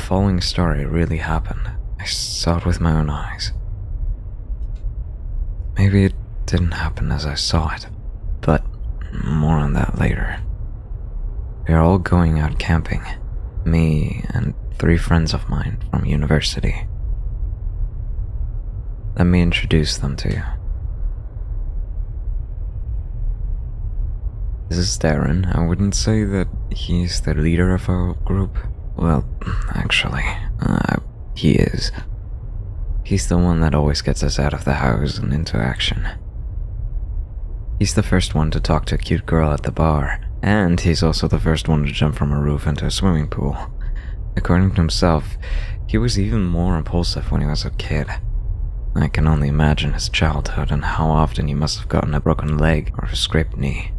following story really happened. I saw it with my own eyes. Maybe it didn't happen as I saw it, but more on that later. We are all going out camping, me and 3 friends of mine from university. Let me introduce them to you. This is Darren. I wouldn't say that he's the leader of our group. Well, actually, he is. He's the one that always gets us out of the house and into action. He's the first one to talk to a cute girl at the bar, and he's also the first one to jump from a roof into a swimming pool. According to himself, he was even more impulsive when he was a kid. I can only imagine his childhood and how often he must have gotten a broken leg or a scraped knee.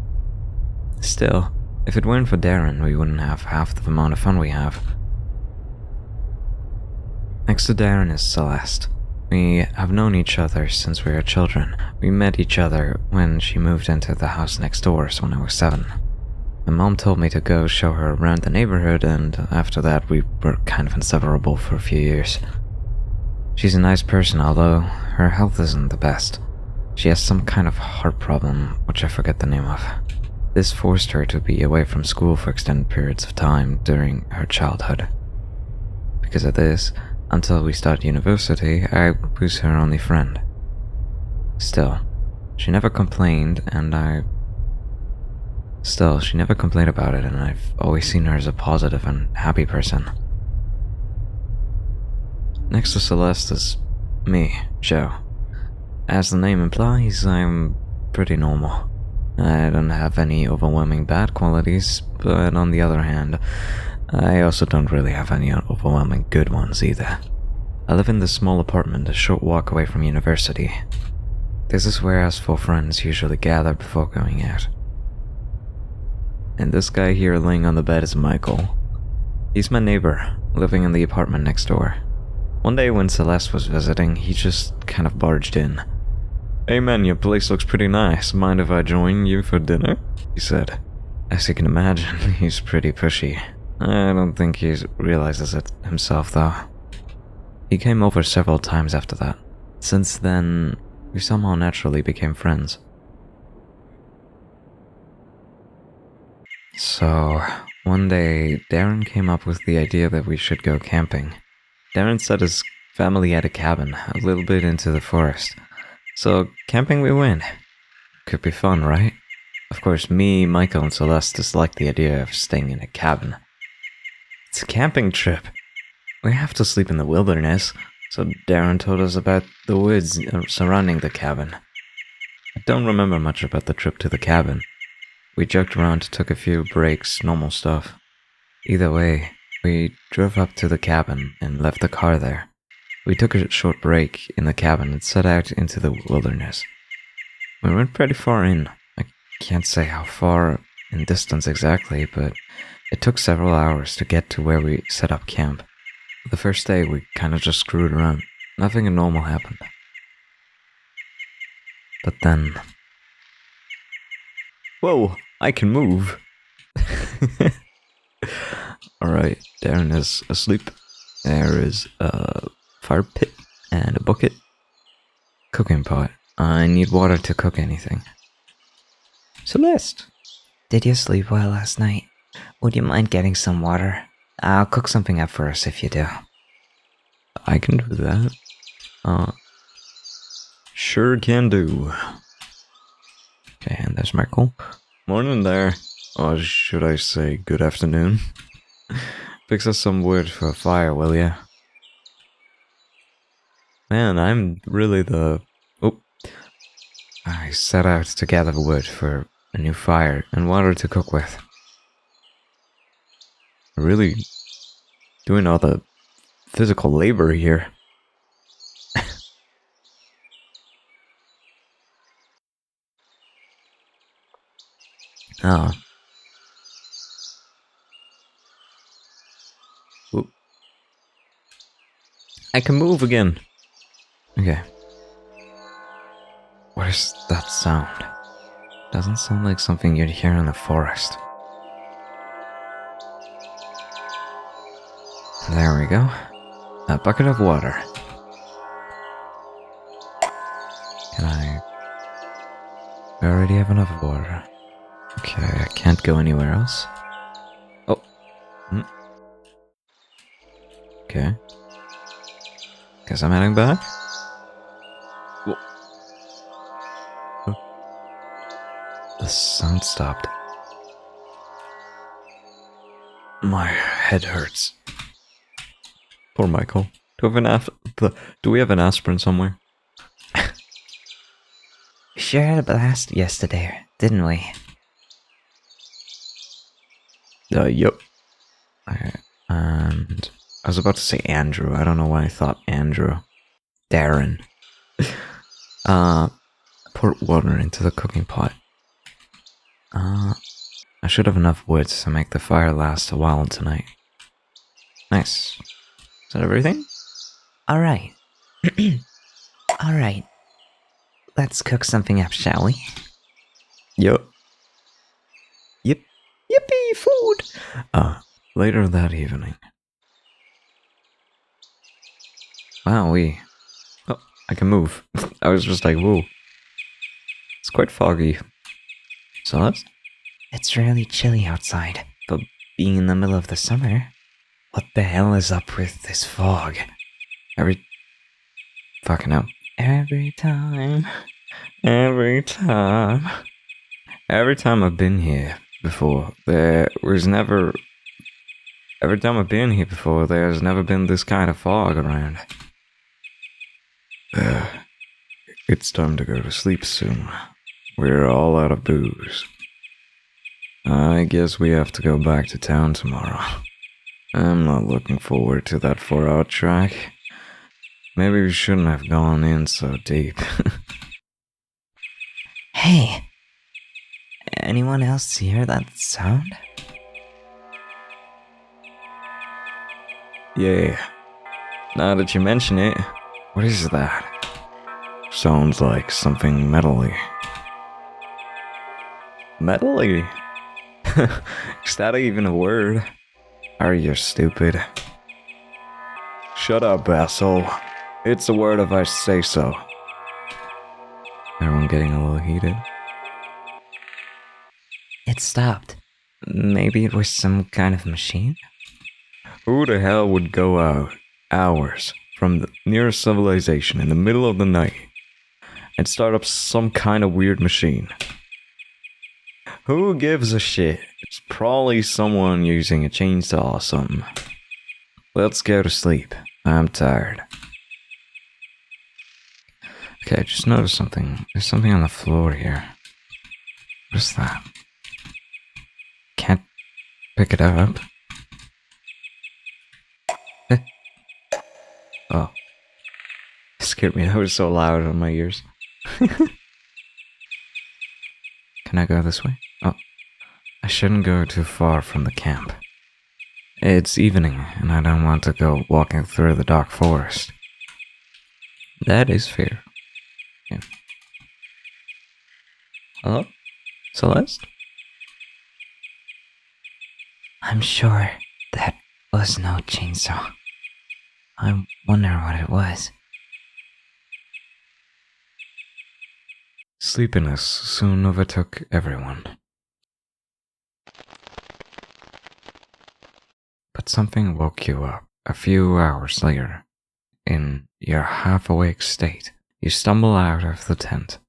Still, if it weren't for Darren, we wouldn't have half the amount of fun we have. Next to Darren is Celeste. We have known each other since we were children. We met each other when she moved into the house next door when I was 7. My mom told me to go show her around the neighborhood, and after that we were kind of inseparable for a few years. She's a nice person, although her health isn't the best. She has some kind of heart problem, which I forget the name of. This forced her to be away from school for extended periods of time during her childhood. Because of this, until we started university, I was her only friend. Still, she never complained about it, and I've always seen her as a positive and happy person. Next to Celeste is me, Joe. As the name implies, I'm pretty normal. I don't have any overwhelming bad qualities, but on the other hand, I also don't really have any overwhelming good ones either. I live in this small apartment a short walk away from university. This is where us 4 friends usually gather before going out. And this guy here laying on the bed is Michael. He's my neighbor, living in the apartment next door. One day when Celeste was visiting, he just kind of barged in. "Hey man, your place looks pretty nice. Mind if I join you for dinner?" he said. As you can imagine, he's pretty pushy. I don't think he realizes it himself though. He came over several times after that. Since then, we somehow naturally became friends. So, one day, Darren came up with the idea that we should go camping. Darren said his family had a cabin a little bit into the forest. So, camping we went. Could be fun, right? Of course, me, Michael, and Celeste disliked the idea of staying in a cabin. It's a camping trip. We have to sleep in the wilderness, so Darren told us about the woods surrounding the cabin. I don't remember much about the trip to the cabin. We joked around, took a few breaks, normal stuff. Either way, we drove up to the cabin and left the car there. We took a short break in the cabin and set out into the wilderness. We went pretty far in. I can't say how far in distance exactly, but it took several hours to get to where we set up camp. The first day we kind of just screwed around. Nothing abnormal happened. But then... Whoa, I can move! Alright, Darren is asleep. There is a fire pit and a bucket. Cooking pot. I need water to cook anything. Celeste! Did you sleep well last night? Would you mind getting some water? I'll cook something up for us if you do. I can do that. Sure can do. Okay, and there's Michael. Morning there. Or should I say good afternoon? Fix us some wood for a fire, will ya? Man, I'm really the... Oh. I set out to gather wood for a new fire and water to cook with. Really doing all the physical labor here. Ah. Oop. I can move again. Okay. What is that sound? Doesn't sound like something you'd hear in the forest. There we go. A bucket of water. Can I... We already have enough water. Okay, I can't go anywhere else. Oh. Okay. Guess I'm heading back? Whoa. The sound stopped. My head hurts. Poor Michael. Do we have an aspirin somewhere? We sure had a blast yesterday, didn't we? Yep. And I was about to say Andrew. I don't know why I thought Andrew. Darren. Pour water into the cooking pot. I should have enough wood to make the fire last a while tonight. Nice. Is that everything? Alright. Alright. Let's cook something up, shall we? Yup. Yep. Yippee, food! Later that evening. Wow, Oh, I can move. I was just like, whoa. It's quite foggy. Celeste? It's really chilly outside, but being in the middle of the summer, what the hell is up with this fog? Fucking hell. Every time I've been here before, there's never been this kind of fog around. It's time to go to sleep soon. We're all out of booze. I guess we have to go back to town tomorrow. I'm not looking forward to that 4-hour track. Maybe we shouldn't have gone in so deep. Hey! Anyone else hear that sound? Yeah. Now that you mention it, what is that? Sounds like something metally. Metally? Is that even a word? Are you stupid? Shut up, asshole. It's a word if I say so. Everyone getting a little heated. It stopped. Maybe it was some kind of machine? Who the hell would go out hours from the nearest civilization in the middle of the night and start up some kind of weird machine? Who gives a shit? It's probably someone using a chainsaw or something. Let's go to sleep. I'm tired. Okay, I just noticed something. There's something on the floor here. What's that? Can't pick it up. Oh. It scared me. That was so loud on my ears. Can I go this way? Oh. I shouldn't go too far from the camp. It's evening, and I don't want to go walking through the dark forest. That is fair. Yeah. Hello? Celeste? I'm sure that was no chainsaw. I wonder what it was. Sleepiness soon overtook everyone. But something woke you up a few hours later. In your half-awake state, you stumble out of the tent.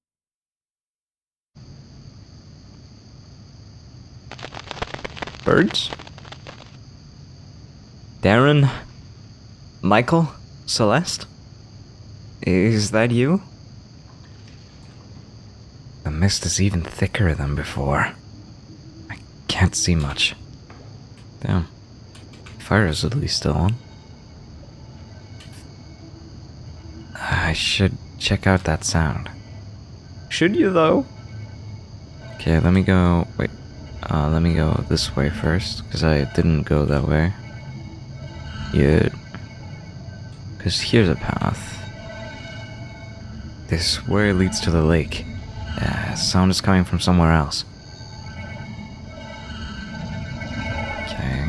Birds? Darren? Michael? Celeste? Is that you? The mist is even thicker than before. I can't see much. Damn. Fire is at least still on. I should check out that sound. Should you, though? Okay, let me go... Wait. Let me go this way first, because I didn't go that way. Yet. Because here's a path. This way leads to the lake. Sound is coming from somewhere else. Okay.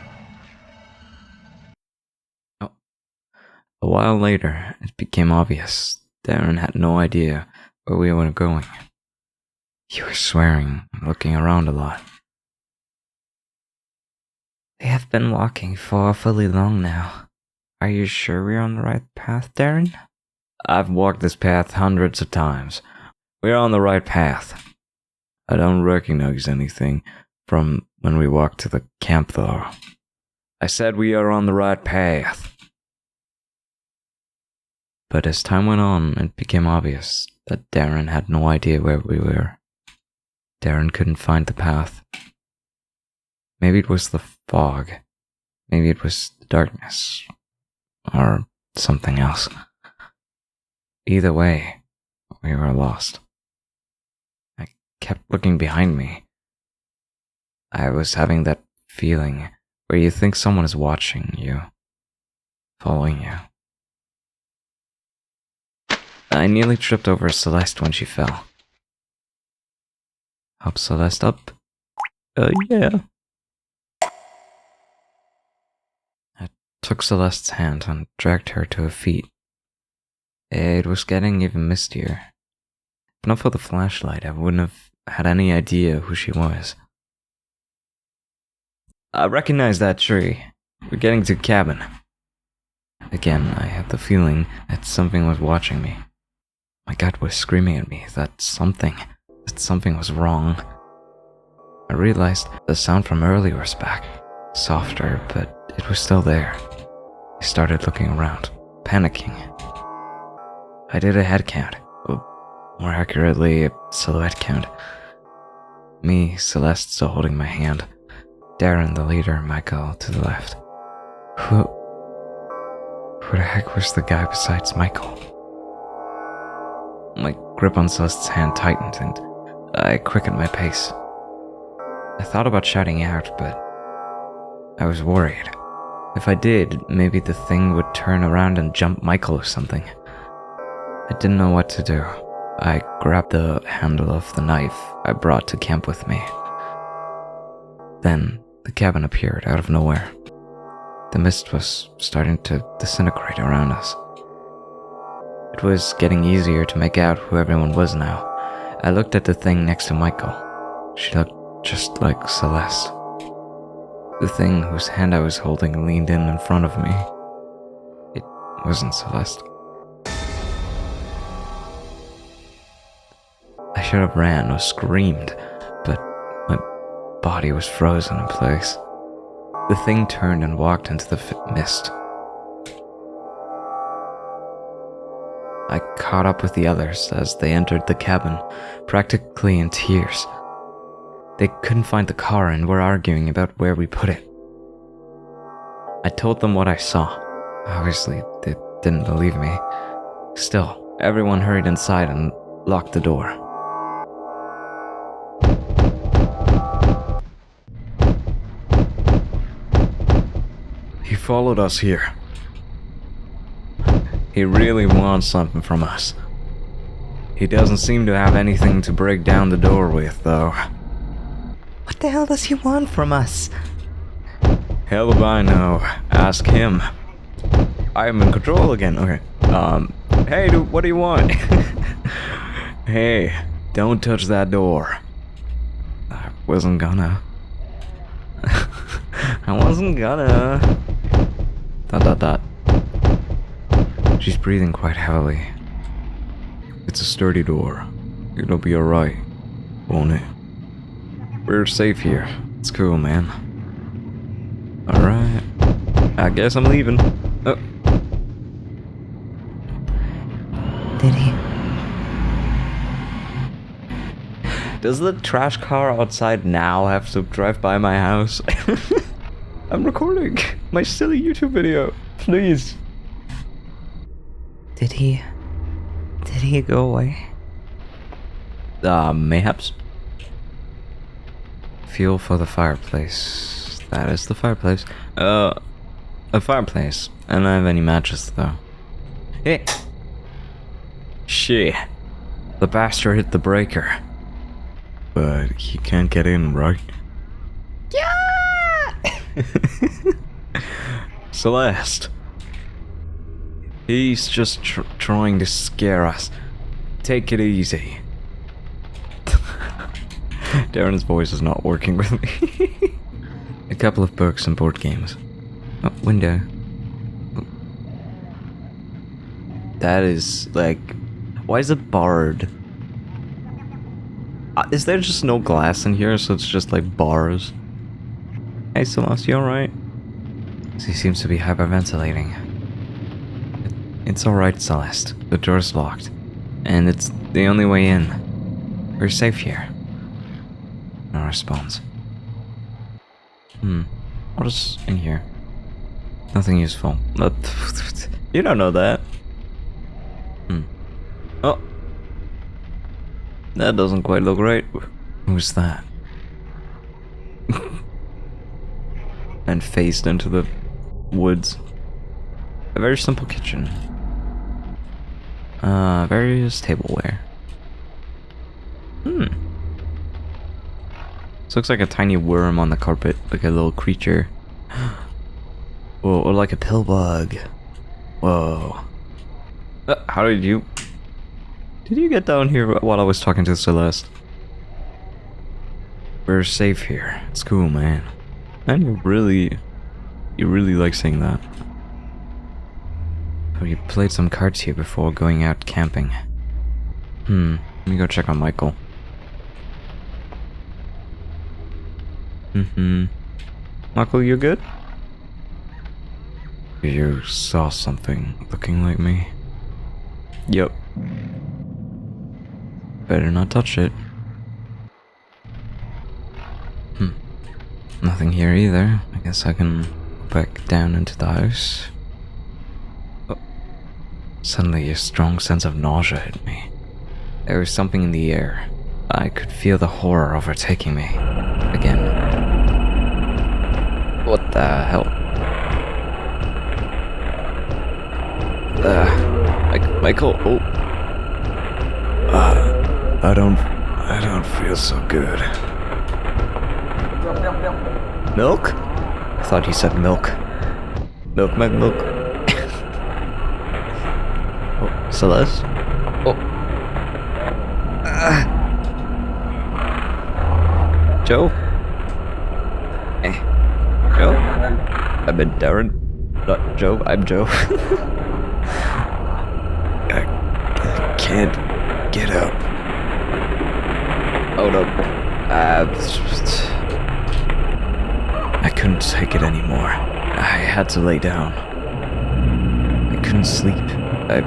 while later, it became obvious Darren had no idea where we were going. He was swearing and looking around a lot. We have been walking for awfully long now. Are you sure we're on the right path, Darren? I've walked this path hundreds of times. We're on the right path. I don't recognize anything from when we walked to the camp, though. I said we are on the right path. But as time went on, it became obvious that Darren had no idea where we were. Darren couldn't find the path. Maybe it was the fog. Maybe it was the darkness. Or something else. Either way, we were lost. I kept looking behind me. I was having that feeling where you think someone is watching you, following you. I nearly tripped over Celeste when she fell. Help Celeste up? Yeah. I took Celeste's hand and dragged her to her feet. It was getting even mistier. If not for the flashlight, I wouldn't have had any idea who she was. I recognize that tree. We're getting to the cabin. Again, I had the feeling that something was watching me. My gut was screaming at me that something was wrong. I realized the sound from earlier was back, softer, but it was still there. I started looking around, panicking. I did a head count, or more accurately, a silhouette count. Me, Celeste still holding my hand, Darren the leader, Michael to the left. Who the heck was the guy besides Michael? My grip on Celeste's hand tightened and I quickened my pace. I thought about shouting out, but I was worried. If I did, maybe the thing would turn around and jump Michael or something. I didn't know what to do. I grabbed the handle of the knife I brought to camp with me. Then the cabin appeared out of nowhere. The mist was starting to disintegrate around us. It was getting easier to make out who everyone was now. I looked at the thing next to Michael. She looked just like Celeste. The thing whose hand I was holding leaned in front of me. It wasn't Celeste. I should have ran or screamed, but my body was frozen in place. The thing turned and walked into the mist. I caught up with the others as they entered the cabin, practically in tears. They couldn't find the car and were arguing about where we put it. I told them what I saw. Obviously, they didn't believe me. Still, everyone hurried inside and locked the door. He followed us here. He really wants something from us. He doesn't seem to have anything to break down the door with, though. What the hell does he want from us? Hell if I know. Ask him. I am in control again. Okay. Hey, dude, what do you want? Hey, don't touch that door. I wasn't gonna. I wasn't gonna. ... She's breathing quite heavily. It's a sturdy door. It'll be alright, won't it? We're safe here. It's cool, man. Alright. I guess I'm leaving. Oh. Did he? Does the trash car outside now have to drive by my house? I'm recording my silly YouTube video. Please. Did he go away? Mayhaps. Fuel for the fireplace. That is the fireplace. A fireplace. I don't have any matches, though. Hey! Shit. The bastard hit the breaker. But he can't get in, right? Yeah! Celeste. He's just trying to scare us. Take it easy. Darren's voice is not working with me. A couple of books and board games. Oh, window. That is, like... Why is it barred? Is there just no glass in here, so it's just like bars? Hey, Celeste, you alright? She seems to be hyperventilating. It's alright, Celeste. The door's locked. And it's the only way in. We're safe here. No response. What is in here? Nothing useful. You don't know that. Oh. That doesn't quite look right. Who's that? And phased into the woods. A very simple kitchen. Various tableware. This looks like a tiny worm on the carpet, like a little creature. Whoa, or like a pill bug. Whoa. How did you... Did you get down here while I was talking to Celeste? We're safe here. It's cool, man. And you really like saying that. We played some cards here before going out camping. Let me go check on Michael. Michael, you good? You saw something looking like me? Yep. Better not touch it. Nothing here either. I guess I can go back down into the house. Oh. Suddenly a strong sense of nausea hit me. There was something in the air. I could feel the horror overtaking me. Again. What the hell? Michael, oh. I don't feel so good. Milk? I thought he said milk. Milk. Oh, Celeste? Oh. Joe? Hey. Joe? I've been Darren. Not Joe, I'm Joe. I can't get up. Oh no. I couldn't take it anymore. I had to lay down. I couldn't sleep. I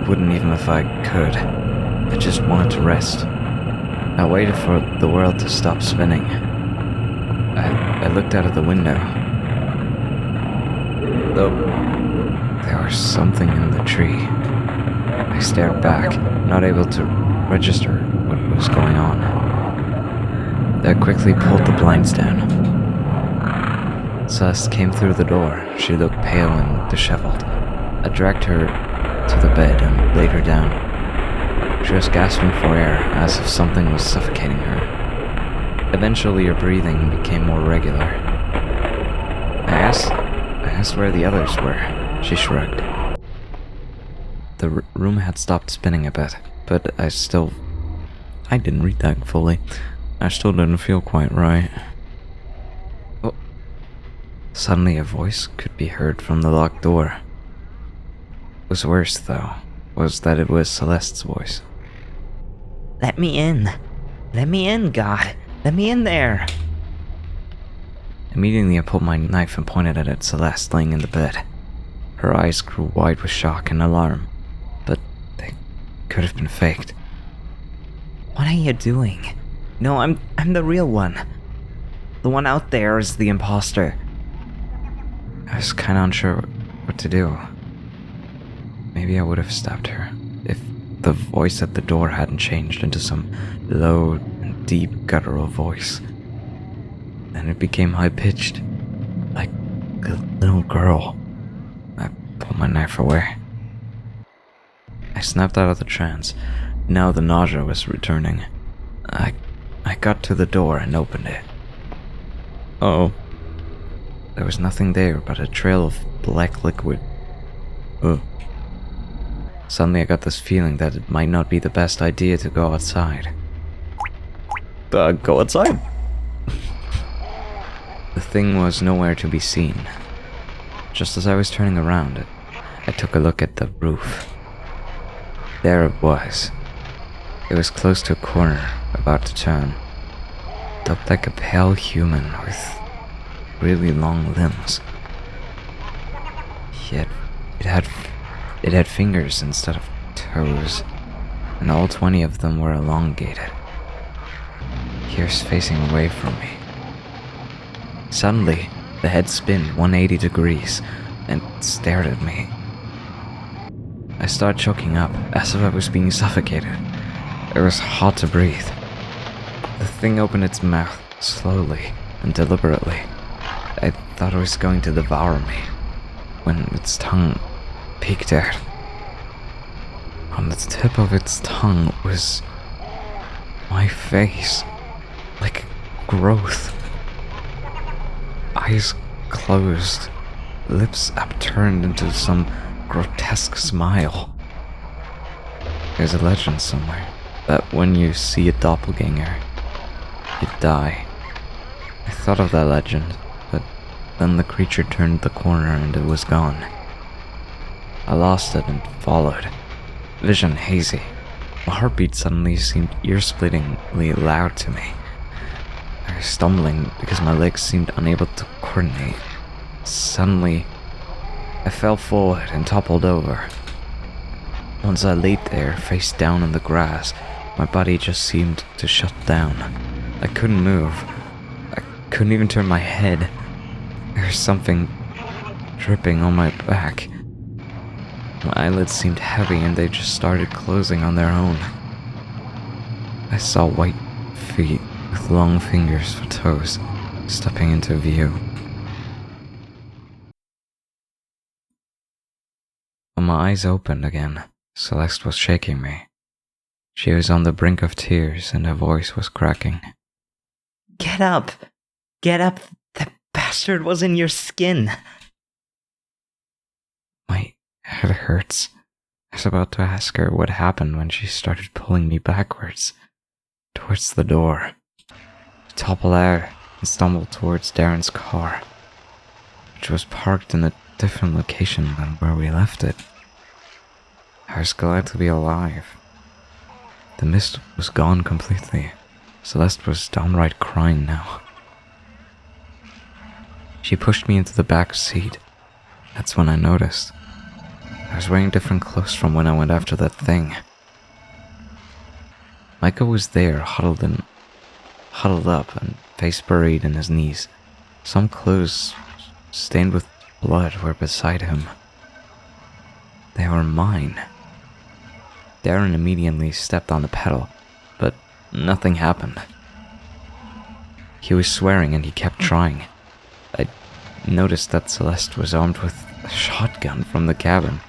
wouldn't even if I could. I just wanted to rest. I waited for the world to stop spinning. I looked out of the window. Though there was something in the tree. I stared back, not able to register what was going on. I quickly pulled the blinds down. Celeste came through the door. She looked pale and disheveled. I dragged her to the bed and laid her down. She was gasping for air, as if something was suffocating her. Eventually her breathing became more regular. I asked where the others were. She shrugged. The room had stopped spinning a bit, but I didn't read that fully. I still didn't feel quite right. Oh. Suddenly a voice could be heard from the locked door. What was worse, though, was that it was Celeste's voice. Let me in. Let me in, God. Let me in there. Immediately I pulled my knife and pointed it at Celeste laying in the bed. Her eyes grew wide with shock and alarm, but they could have been faked. What are you doing? No, I'm the real one. The one out there is the imposter. I was kinda unsure what to do. Maybe I would have stabbed her if the voice at the door hadn't changed into some low and deep guttural voice. Then it became high-pitched, like a little girl. I pulled my knife away. I snapped out of the trance. Now the nausea was returning. I got to the door and opened it. Uh-oh. There was nothing there but a trail of black liquid. Suddenly I got this feeling that it might not be the best idea to go outside. Go outside? The thing was nowhere to be seen. Just as I was turning around, I took a look at the roof. There it was. It was close to a corner, about to turn. It looked like a pale human with really long limbs. Yet it had fingers instead of toes, and all 20 of them were elongated. Ears facing away from me. Suddenly, the head spinned 180 degrees and stared at me. I started choking up as if I was being suffocated. It was hard to breathe. The thing opened its mouth slowly and deliberately. I thought it was going to devour me when its tongue peeked out. On the tip of its tongue was my face, like a growth. Eyes closed, lips upturned into some grotesque smile. There's a legend somewhere that when you see a doppelganger, you die. I thought of that legend, but then the creature turned the corner and it was gone. I lost it and followed. Vision hazy. My heartbeat suddenly seemed ear-splittingly loud to me. I was stumbling because my legs seemed unable to coordinate. Suddenly, I fell forward and toppled over. Once I laid there, face down in the grass, my body just seemed to shut down. I couldn't move. I couldn't even turn my head. There was something dripping on my back. My eyelids seemed heavy and they just started closing on their own. I saw white feet with long fingers for toes stepping into view. When my eyes opened again, Celeste was shaking me. She was on the brink of tears and her voice was cracking. Get up! Get up! That bastard was in your skin! My head hurts. I was about to ask her what happened when she started pulling me backwards, towards the door. I toppled out and stumbled towards Darren's car, which was parked in a different location than where we left it. I was glad to be alive. The mist was gone completely. Celeste was downright crying now. She pushed me into the back seat. That's when I noticed. I was wearing different clothes from when I went after that thing. Michael was there, huddled up and face buried in his knees. Some clothes stained with blood were beside him. They were mine. Darren immediately stepped on the pedal, but nothing happened. He was swearing and he kept trying. I noticed that Celeste was armed with a shotgun from the cabin.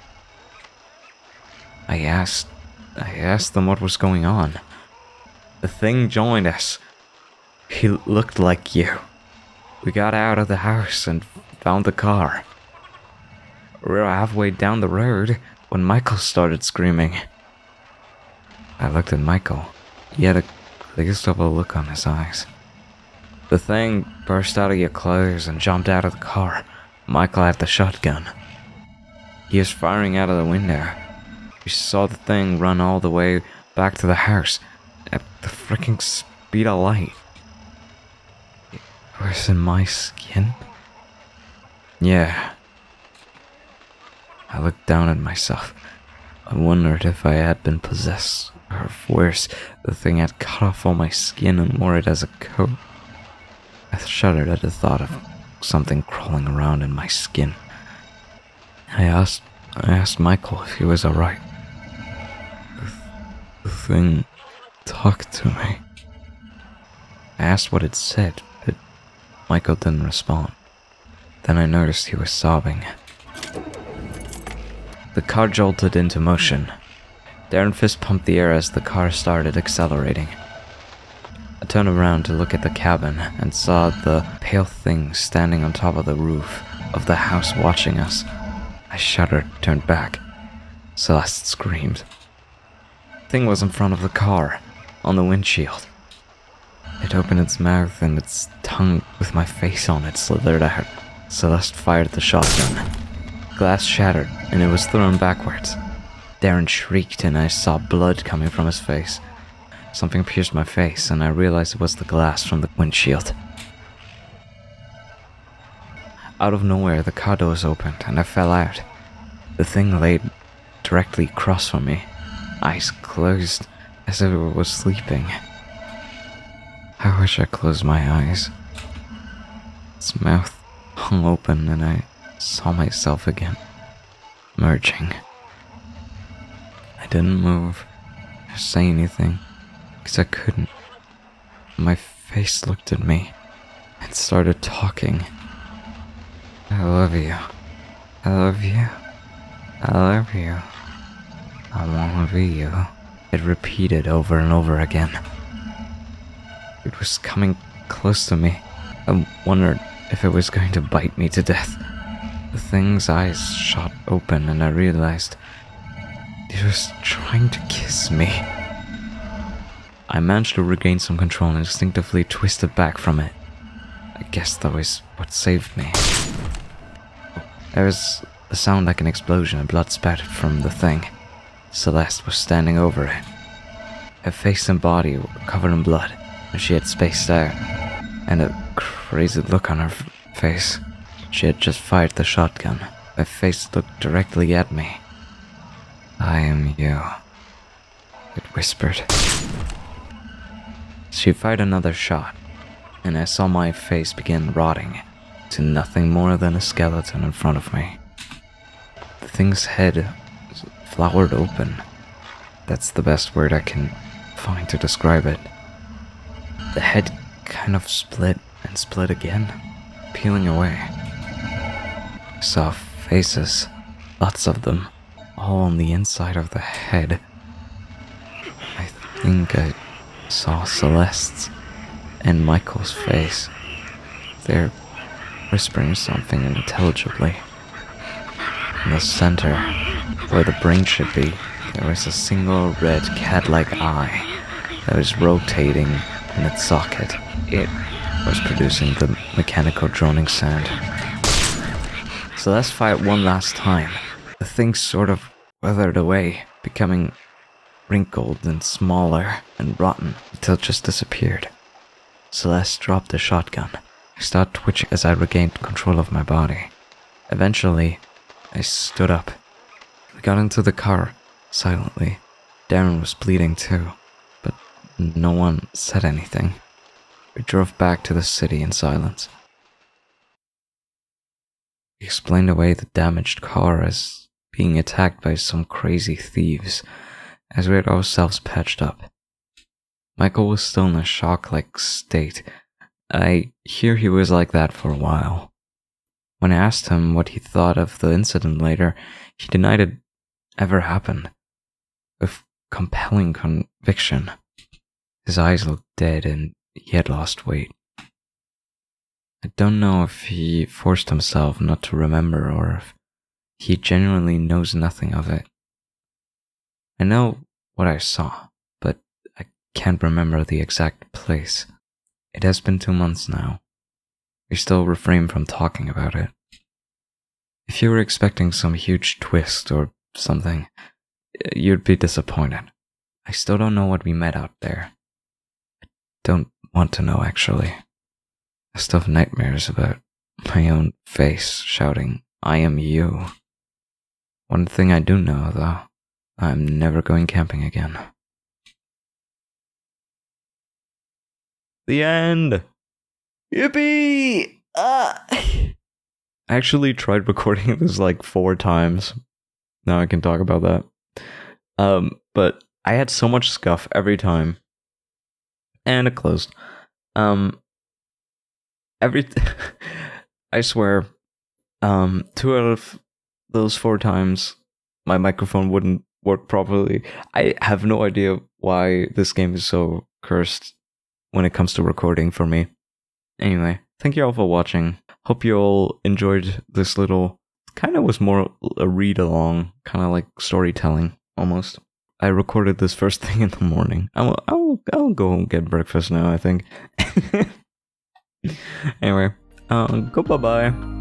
I asked them what was going on. The thing joined us. He looked like you. We got out of the house and found the car. We were halfway down the road when Michael started screaming. I looked at Michael. He had a glazed over look on his eyes. The thing burst out of your clothes and jumped out of the car. Michael had the shotgun. He was firing out of the window. We saw the thing run all the way back to the house at the freaking speed of light. It was in my skin? Yeah. I looked down at myself. I wondered if I had been possessed, or if worse, the thing had cut off all my skin and wore it as a coat. I shuddered at the thought of something crawling around in my skin. I asked Michael if he was alright. The thing talked to me. I asked what it said, but Michael didn't respond. Then I noticed he was sobbing. The car jolted into motion. Darren fist pumped the air as the car started accelerating. I turned around to look at the cabin and saw the pale thing standing on top of the roof of the house watching us. I shuddered, turned back. Celeste screamed. The thing was in front of the car, on the windshield. It opened its mouth and its tongue with my face on it slithered out. Celeste fired the shotgun. Glass shattered and it was thrown backwards. Darren shrieked and I saw blood coming from his face. Something pierced my face and I realized it was the glass from the windshield. Out of nowhere, the car doors opened and I fell out. The thing laid directly across from me, eyes closed as if it was sleeping. I wish I closed my eyes. Its mouth hung open and I saw myself again, merging. I didn't move or say anything because I couldn't. My face looked at me and started talking. I love you. I love you. I love you. I wanna be you. It repeated over and over again. It was coming close to me. I wondered if it was going to bite me to death. The thing's eyes shot open and I realized it was trying to kiss me. I managed to regain some control and instinctively twisted back from it. I guess that was what saved me. There was a sound like an explosion and blood spattered from the thing. Celeste was standing over it. Her face and body were covered in blood, and she had spaced out, and a crazy look on her face. She had just fired the shotgun. Her face looked directly at me. I am you, it whispered. She fired another shot, and I saw my face begin rotting to nothing more than a skeleton in front of me. The thing's head flowered open. That's the best word I can find to describe it. The head kind of split and split again, peeling away. I saw faces, lots of them, all on the inside of the head. I think I saw Celeste's and Michael's face. They're whispering something unintelligibly. In the center, where the brain should be, there was a single red cat-like eye that was rotating in its socket. It was producing the mechanical droning sound. Celeste fired one last time. The thing sort of weathered away, becoming wrinkled and smaller and rotten until it just disappeared. Celeste dropped the shotgun. I started twitching as I regained control of my body. Eventually, I stood up. We got into the car, silently. Darren was bleeding too, but no one said anything. We drove back to the city in silence. We explained away the damaged car as being attacked by some crazy thieves, as we had ourselves patched up. Michael was still in a shock-like state. I hear he was like that for a while. When I asked him what he thought of the incident later, he denied it ever happened, with compelling conviction. His eyes looked dead and he had lost weight. I don't know if he forced himself not to remember or if he genuinely knows nothing of it. I know what I saw, but I can't remember the exact place. It has been 2 months now. We still refrain from talking about it. If you were expecting some huge twist or something, you'd be disappointed. I still don't know what we met out there. I don't want to know, actually. I still have nightmares about my own face shouting, "I am you." One thing I do know, though, I'm never going camping again. The end! Yippee! I actually tried recording this like 4 times. Now I can talk about that. But I had so much scuff every time. And it closed. I swear, 2 out of those 4 times, my microphone wouldn't work properly. I have no idea why this game is so cursed when it comes to recording for me. Anyway, thank you all for watching. Hope you all enjoyed this little kind of was more a read along, kind of like storytelling almost. I recorded this first thing in the morning. I'll go and get breakfast now, I think. Anyway, go bye bye.